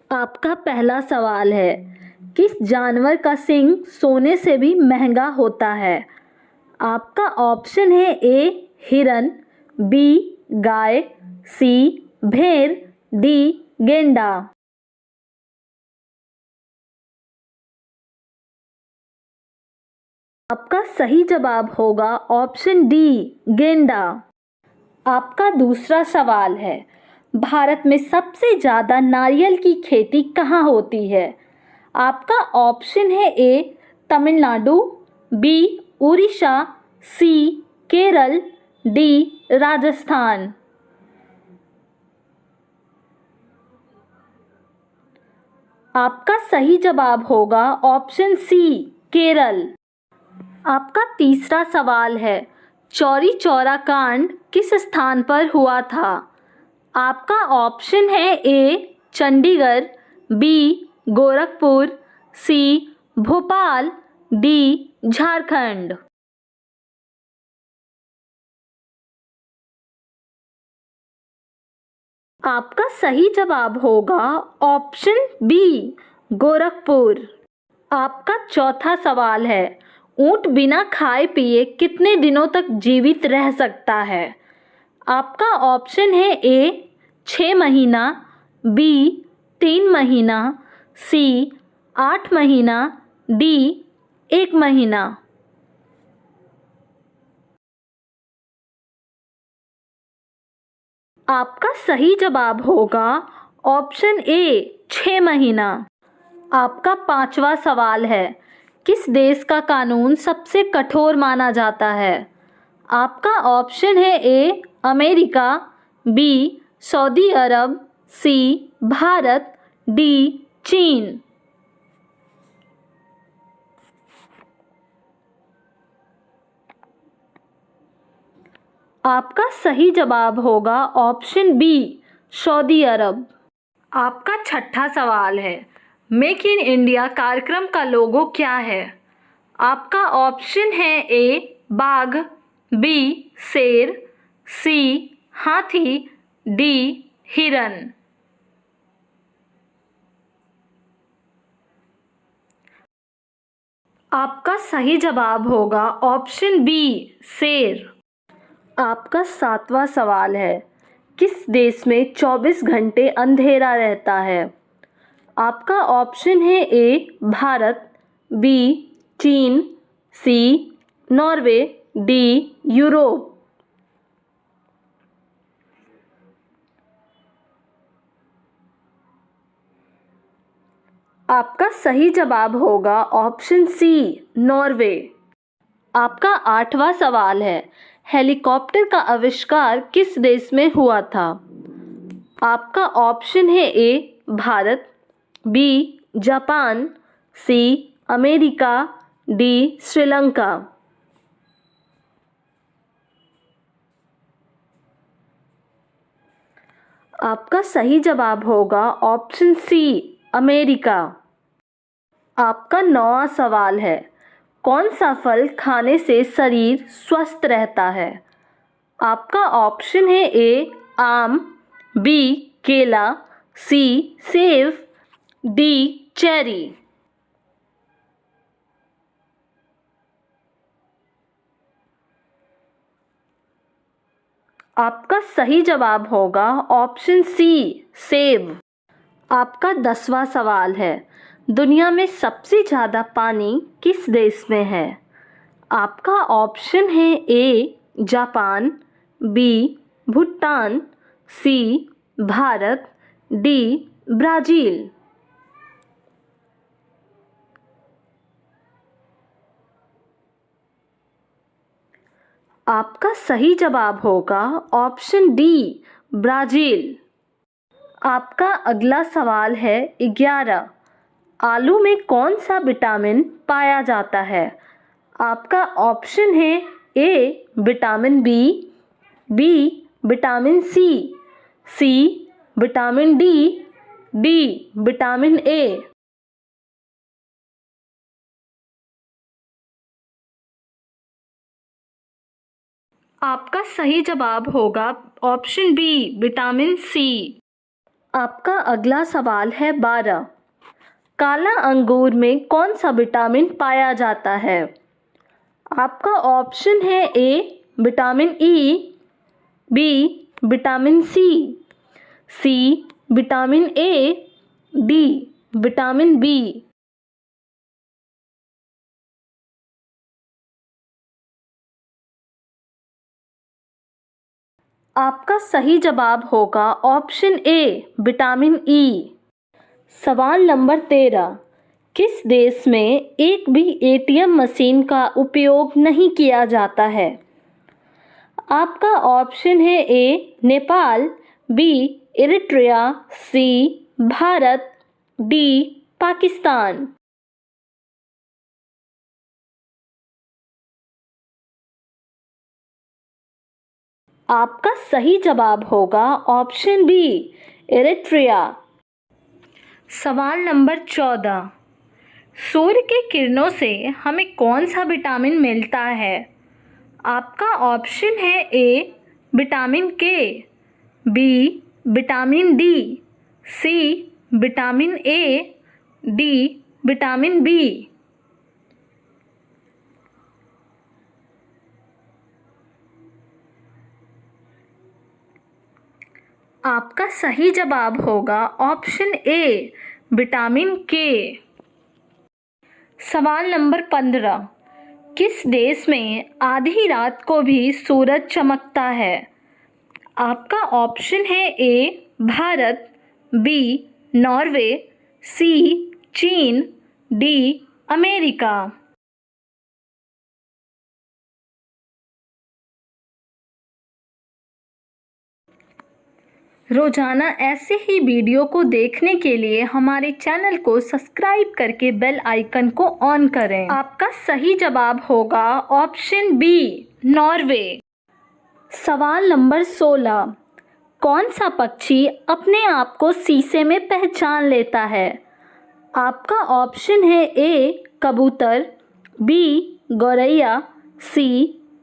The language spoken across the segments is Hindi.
आपका पहला सवाल है, किस जानवर का सींग सोने से भी महंगा होता है? आपका ऑप्शन है ए हिरन, बी गाय, सी भेड़, डी गेंडा। आपका सही जवाब होगा ऑप्शन डी गेंडा। आपका दूसरा सवाल है, भारत में सबसे ज़्यादा नारियल की खेती कहाँ होती है? आपका ऑप्शन है ए तमिलनाडु, बी उड़ीसा, सी केरल, डी राजस्थान। आपका सही जवाब होगा ऑप्शन सी केरल। आपका तीसरा सवाल है, चौरी चौरा कांड किस स्थान पर हुआ था? आपका ऑप्शन है ए चंडीगढ़, बी गोरखपुर, सी भोपाल, डी झारखंड। आपका सही जवाब होगा ऑप्शन बी गोरखपुर। आपका चौथा सवाल है, ऊंट बिना खाए पिए कितने दिनों तक जीवित रह सकता है? आपका ऑप्शन है ए 6 महीना, बी 3 महीना, सी 8 महीना, डी 1 महीना। आपका सही जवाब होगा ऑप्शन ए 6 महीना। आपका पांचवा सवाल है, किस देश का कानून सबसे कठोर माना जाता है? आपका ऑप्शन है A America, B Saudi Arab, C Bharat, D चीन। आपका सही जवाब होगा ऑप्शन बी सऊदी अरब। आपका छठा सवाल है, मेक इन इंडिया कार्यक्रम का लोगो क्या है? आपका ऑप्शन है ए बाघ, बी शेर, सी हाथी, डी हिरन। आपका सही जवाब होगा ऑप्शन बी शेर। आपका सातवां सवाल है, किस देश में 24 घंटे अंधेरा रहता है? आपका ऑप्शन है ए भारत, बी चीन, सी नॉर्वे, डी यूरोप। आपका सही जवाब होगा ऑप्शन सी नॉर्वे। आपका आठवां सवाल है, हेलीकॉप्टर का आविष्कार किस देश में हुआ था? आपका ऑप्शन है A Bharat, B Japan, C America, D Sri Lanka. आपका सही जवाब होगा ऑप्शन सी अमेरिका। आपका नौवां सवाल है, कौन सा फल खाने से शरीर स्वस्थ रहता है? आपका ऑप्शन है ए आम, बी केला, सी सेब, डी चेरी। आपका सही जवाब होगा ऑप्शन सी सेब। आपका 10वां सवाल है, दुनिया में सबसे ज़्यादा पानी किस देश में है? आपका ऑप्शन है A Japan, B Bhutan, C Bharat, D Brazil. आपका सही जवाब होगा ऑप्शन डी ब्राज़ील। आपका अगला सवाल है 11, आलू में कौन सा विटामिन पाया जाता है? आपका ऑप्शन है A vitamin B, B vitamin C, C vitamin D, D vitamin A. आपका सही जवाब होगा ऑप्शन बी विटामिन सी। आपका अगला सवाल है 12। काला अंगूर में कौन सा विटामिन पाया जाता है? आपका ऑप्शन है A vitamin E, B vitamin C, C vitamin A, D vitamin B. आपका सही जवाब होगा ऑप्शन ए विटामिन ई। सवाल नंबर 13। किस देश में एक भी एटीएम मशीन का उपयोग नहीं किया जाता है? आपका ऑप्शन है ए नेपाल, बी इरिट्रिया, सी भारत, डी पाकिस्तान। आपका सही जवाब होगा ऑप्शन बी इरिट्रिया। सवाल नंबर 14। सूर्य के किरणों से हमें कौन सा विटामिन मिलता है? आपका ऑप्शन है A vitamin K, B vitamin D, C vitamin A, D vitamin B. आपका सही जवाब होगा ऑप्शन ए विटामिन के। सवाल नंबर 15। किस देश में आधी रात को भी सूरज चमकता है? आपका ऑप्शन है ए भारत, बी नॉर्वे, सी चीन, डी अमेरिका। रोजाना ऐसे ही वीडियो को देखने के लिए हमारे चैनल को सब्सक्राइब करके बेल आइकन को ऑन करें। आपका सही जवाब होगा ऑप्शन बी नॉर्वे। सवाल नंबर 16। कौन सा पक्षी अपने आप को शीशे में पहचान लेता है? आपका ऑप्शन है ए कबूतर, बी गौरैया, सी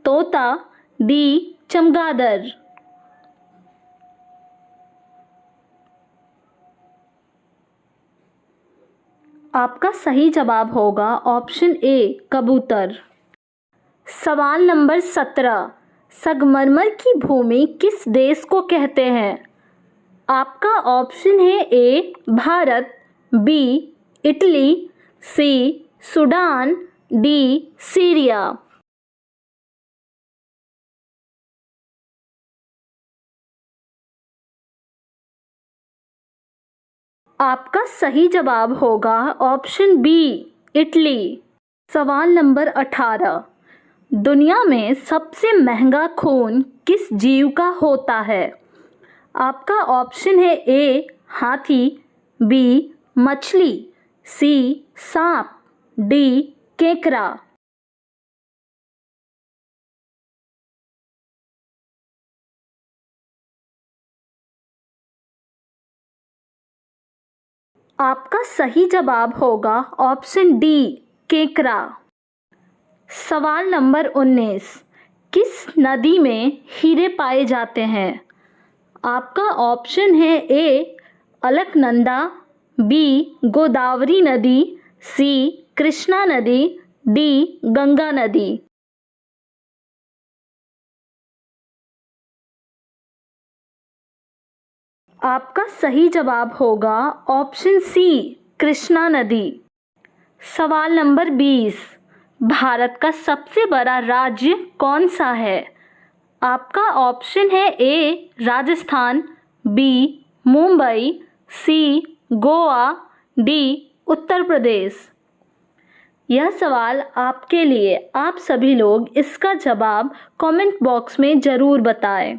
तोता, डी चमगादड़। आपका सही जवाब होगा ऑप्शन ए कबूतर। सवाल नंबर 17। संगमरमर की भूमि किस देश को कहते हैं? आपका ऑप्शन है A Bharat, B Italy, C Sudan, D Syria. आपका सही जवाब होगा ऑप्शन बी इटली। सवाल नंबर 18। दुनिया में सबसे महंगा खून किस जीव का होता है? आपका ऑप्शन है ए हाथी, बी मछली, सी सांप, डी केकड़ा। आपका सही जवाब होगा ऑप्शन डी केकड़ा। सवाल नंबर 19। किस नदी में हीरे पाए जाते हैं? आपका ऑप्शन है ए अलकनंदा, बी गोदावरी नदी, सी कृष्णा नदी, डी गंगा नदी। आपका सही जवाब होगा ऑप्शन सी कृष्णा नदी। सवाल नंबर 20। भारत का सबसे बड़ा राज्य कौन सा है? आपका ऑप्शन है ए राजस्थान, बी मुंबई, सी गोवा, डी उत्तर प्रदेश। यह सवाल आपके लिए। आप सभी लोग इसका जवाब कमेंट बॉक्स में ज़रूर बताएं।